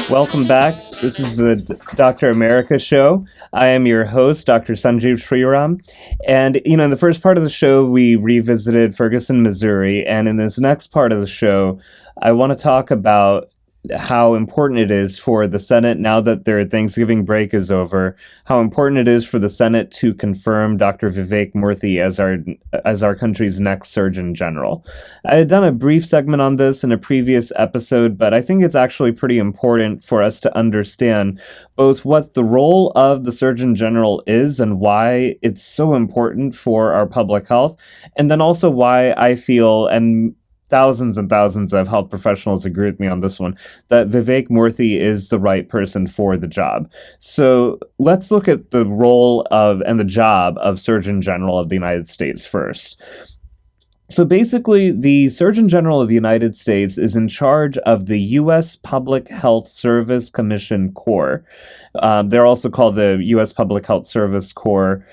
Welcome back. This is the Dr. America show. I am your host, Dr. Sanjeev Sriram. And, in the first part of the show, we revisited Ferguson, Missouri. And in this next part of the show, I want to talk about how important it is for the Senate, now that their Thanksgiving break is over, how important it is for the Senate to confirm Dr. Vivek Murthy as our country's next Surgeon General. I had done a brief segment on this in a previous episode, but I think it's actually pretty important for us to understand both what the role of the Surgeon General is and why it's so important for our public health, and then also why I feel, and thousands and thousands of health professionals agree with me on this one, that Vivek Murthy is the right person for the job. So let's look at the role of and the job of Surgeon General of the United States first. So basically, the Surgeon General of the United States is in charge of the U.S. Public Health Service Commission Corps. They're also called the U.S. Public Health Service Corps.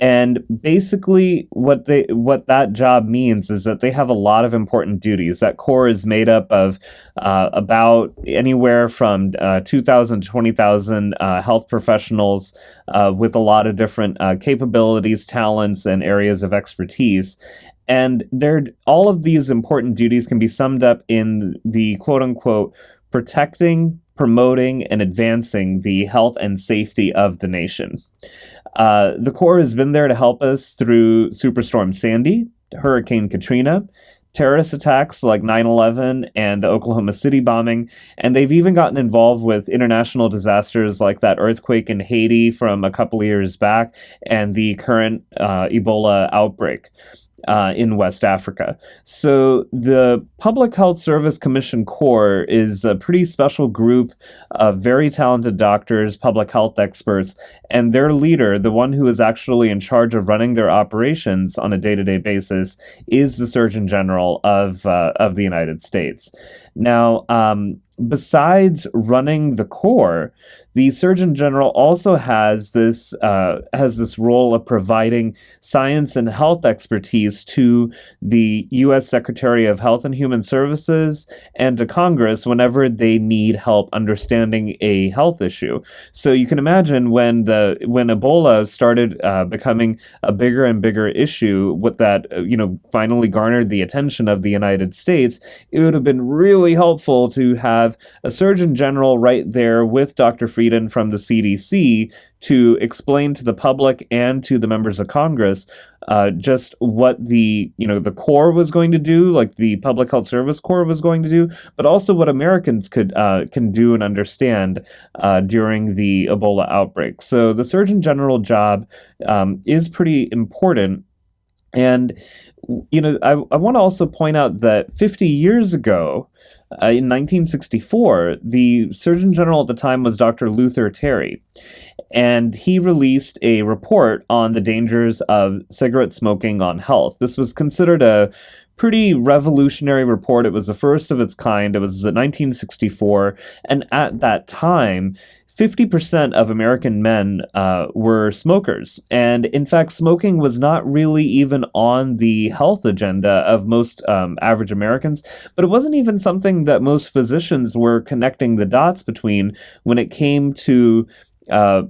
And basically, what that job means is that they have a lot of important duties. That corps is made up of about anywhere from 2,000 to 20,000 health professionals with a lot of different capabilities, talents, and areas of expertise. And all of these important duties can be summed up in the quote-unquote protecting, promoting, and advancing the health and safety of the nation. The Corps has been there to help us through Superstorm Sandy, Hurricane Katrina, terrorist attacks like 9/11 and the Oklahoma City bombing, and they've even gotten involved with international disasters like that earthquake in Haiti from a couple of years back and the current Ebola outbreak in West Africa. So the Public Health Service Commission Corps is a pretty special group of very talented doctors, public health experts, and their leader, the one who is actually in charge of running their operations on a day-to-day basis, is the Surgeon General of the United States. Now, besides running the Corps, the Surgeon General also has this role of providing science and health expertise to the U.S. Secretary of Health and Human Services and to Congress whenever they need help understanding a health issue. So you can imagine when Ebola started becoming a bigger and bigger issue, with that finally garnered the attention of the United States, it would have been really helpful to have a Surgeon General right there with Dr. Frieden from the CDC to explain to the public and to the members of Congress just what the Corps was going to do, like the Public Health Service Corps was going to do, but also what Americans can do and understand during the Ebola outbreak. So the Surgeon General job is pretty important. And I want to also point out that 50 years ago, in 1964, the Surgeon General at the time was Dr. Luther Terry, and he released a report on the dangers of cigarette smoking on health. This was considered a pretty revolutionary report. It was the first of its kind. It was 1964, and at that time, 50% of American men were smokers. And in fact, smoking was not really even on the health agenda of most average Americans, but it wasn't even something that most physicians were connecting the dots between when it came to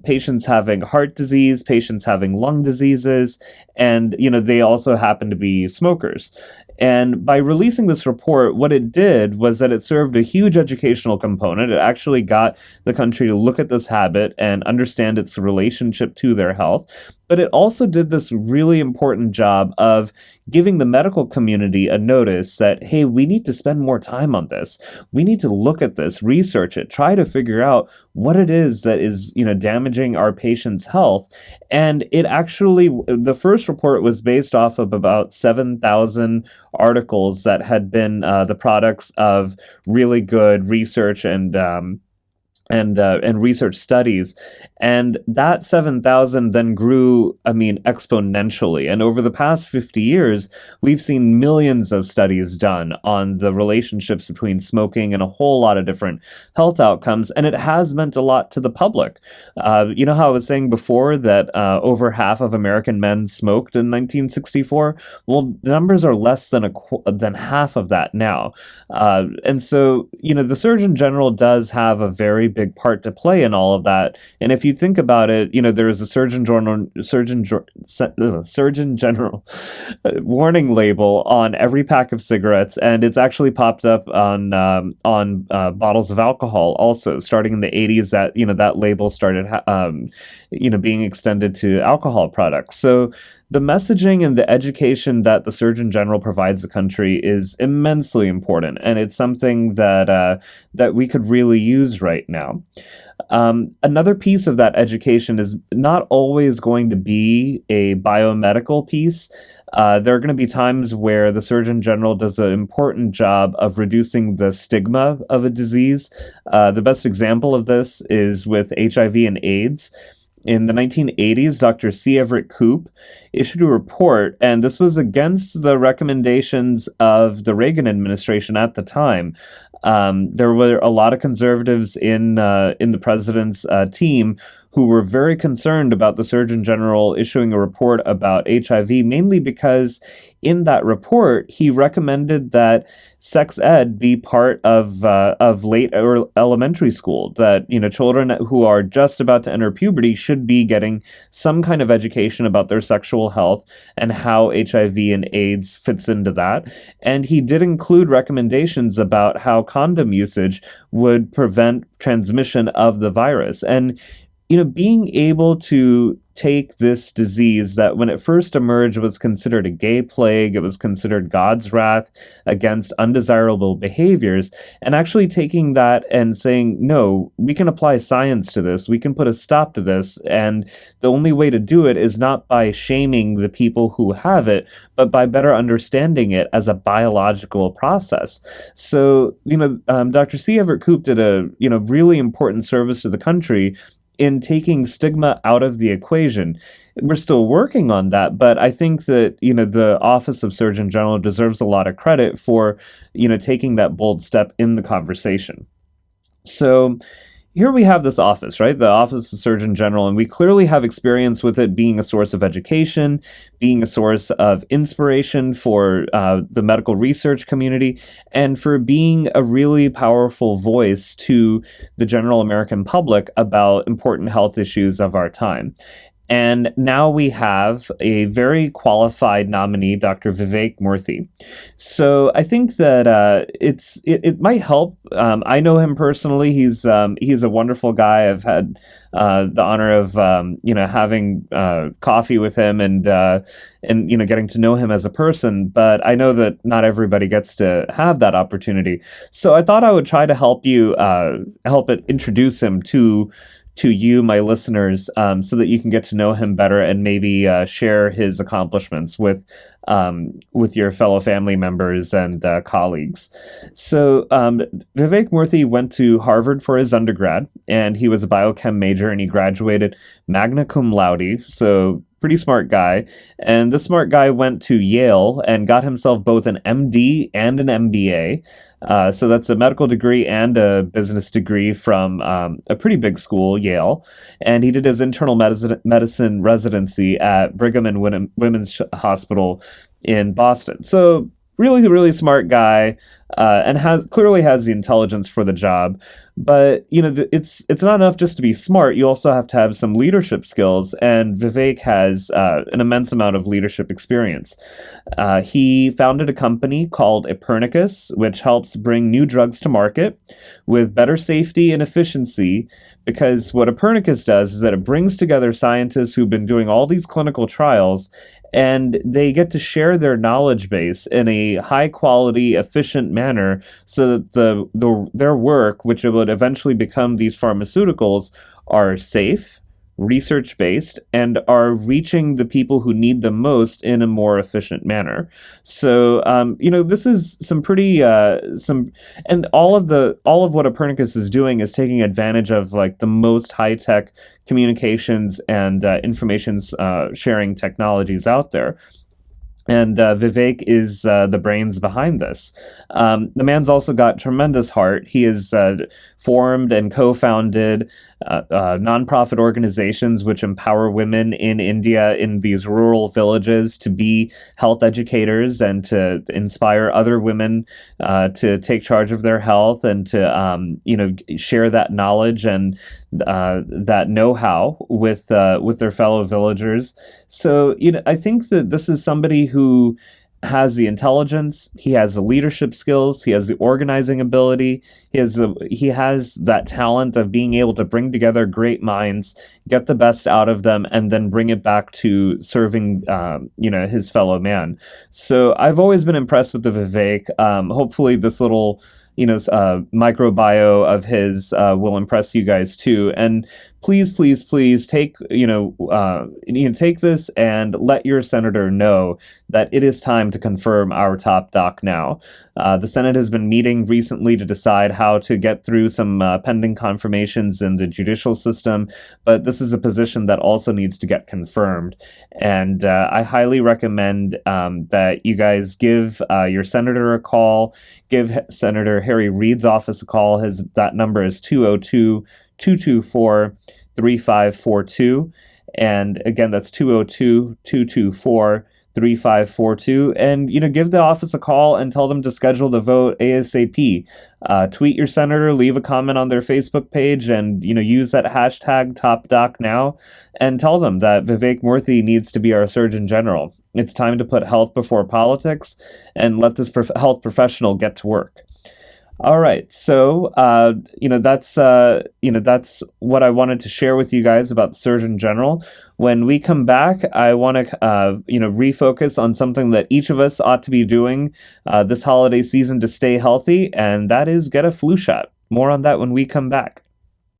patients having heart disease, patients having lung diseases, and they also happen to be smokers. And by releasing this report, what it did was that it served a huge educational component. It actually got the country to look at this habit and understand its relationship to their health. But it also did this really important job of giving the medical community a notice that, hey, we need to spend more time on this. We need to look at this, research it, try to figure out what it is that is, damaging our patients' health. And it actually, the first report was based off of about 7,000 articles that had been the products of really good research and and research studies, and that 7,000 then grew, I mean, exponentially. And over the past 50 years, we've seen millions of studies done on the relationships between smoking and a whole lot of different health outcomes, and it has meant a lot to the public. You know how I was saying before that over half of American men smoked in 1964? Well, the numbers are less than half of that now. And so, you know, the Surgeon General does have a very big part to play in all of that. And if you think about it, you know, there is a Surgeon General warning label on every pack of cigarettes, and it's actually popped up on bottles of alcohol also, starting in the 80s. That, you know, that label started you know, being extended to alcohol products. So the messaging and the education that the Surgeon General provides the country is immensely important, and it's something that we could really use right now. Another piece of that education is not always going to be a biomedical piece. There are going to be times where the Surgeon General does an important job of reducing the stigma of a disease. The best example of this is with HIV and AIDS. In the 1980s, Dr. C. Everett Koop issued a report, and this was against the recommendations of the Reagan administration at the time. There were a lot of conservatives in the president's team who were very concerned about the Surgeon General issuing a report about HIV, mainly because in that report he recommended that sex ed be part of late or elementary school. That, you know, children who are just about to enter puberty should be getting some kind of education about their sexual health and how HIV and AIDS fits into that. And he did include recommendations about how condom usage would prevent transmission of the virus. And you know, being able to take this disease that when it first emerged was considered a gay plague, it was considered God's wrath against undesirable behaviors, and actually taking that and saying, no, we can apply science to this, we can put a stop to this, and the only way to do it is not by shaming the people who have it, but by better understanding it as a biological process. So, you know, Dr. C. Everett Koop did a, you know, really important service to the country in taking stigma out of the equation. We're still working on that, but I think that, you know, the Office of Surgeon General deserves a lot of credit for, you know, taking that bold step in the conversation. So here we have this office, right? The Office of Surgeon General, and we clearly have experience with it being a source of education, being a source of inspiration for the medical research community, and for being a really powerful voice to the general American public about important health issues of our time. And now we have a very qualified nominee, Dr. Vivek Murthy. So I think that it might help. I know him personally. He's a wonderful guy. I've had the honor of you know, having coffee with him and you know, getting to know him as a person. But I know that not everybody gets to have that opportunity. So I thought I would try to help you introduce him to you, my listeners, so that you can get to know him better and maybe share his accomplishments with your fellow family members and colleagues. So Vivek Murthy went to Harvard for his undergrad, and he was a biochem major, and he graduated magna cum laude. So pretty smart guy. And this smart guy went to Yale and got himself both an MD and an MBA. So that's a medical degree and a business degree from a pretty big school, Yale. And he did his internal medicine residency at Brigham and Women's Hospital in Boston. So really, really smart guy, and clearly has the intelligence for the job. But, you know, it's not enough just to be smart. You also have to have some leadership skills, and Vivek has an immense amount of leadership experience. He founded a company called Epernicus, which helps bring new drugs to market with better safety and efficiency, because what Epernicus does is that it brings together scientists who've been doing all these clinical trials, and they get to share their knowledge base in a high quality, efficient manner, so that their work, which would eventually become these pharmaceuticals, are safe, research-based, and are reaching the people who need them most in a more efficient manner. So, this is some pretty and all of what Copernicus is doing is taking advantage of like the most high-tech communications and information sharing technologies out there. And Vivek is the brains behind this. The man's also got tremendous heart. He has formed and co-founded nonprofit organizations which empower women in India in these rural villages to be health educators and to inspire other women to take charge of their health and to share that knowledge and that know-how with their fellow villagers. So I think that this is somebody who has the intelligence, he has the leadership skills, he has the organizing ability, he has that talent of being able to bring together great minds, get the best out of them, and then bring it back to serving his fellow man. So I've always been impressed with the Vivek. Hopefully this little micro bio of his will impress you guys too. And please take take this and let your senator know that it is time to confirm our top doc now. The Senate has been meeting recently to decide how to get through some pending confirmations in the judicial system, but this is a position that also needs to get confirmed. And I highly recommend that you guys give your senator a call. Give Senator Harry Reid's office a call. That number is 202-224-3542. And again, that's 202-224-3542. And, give the office a call and tell them to schedule the vote ASAP. Tweet your senator, leave a comment on their Facebook page, and, use that hashtag TopDocNow and tell them that Vivek Murthy needs to be our Surgeon General. It's time to put health before politics and let this health professional get to work. All right, so that's what I wanted to share with you guys about the Surgeon General. When we come back, I want to refocus on something that each of us ought to be doing this holiday season to stay healthy, and that is get a flu shot. More on that when we come back.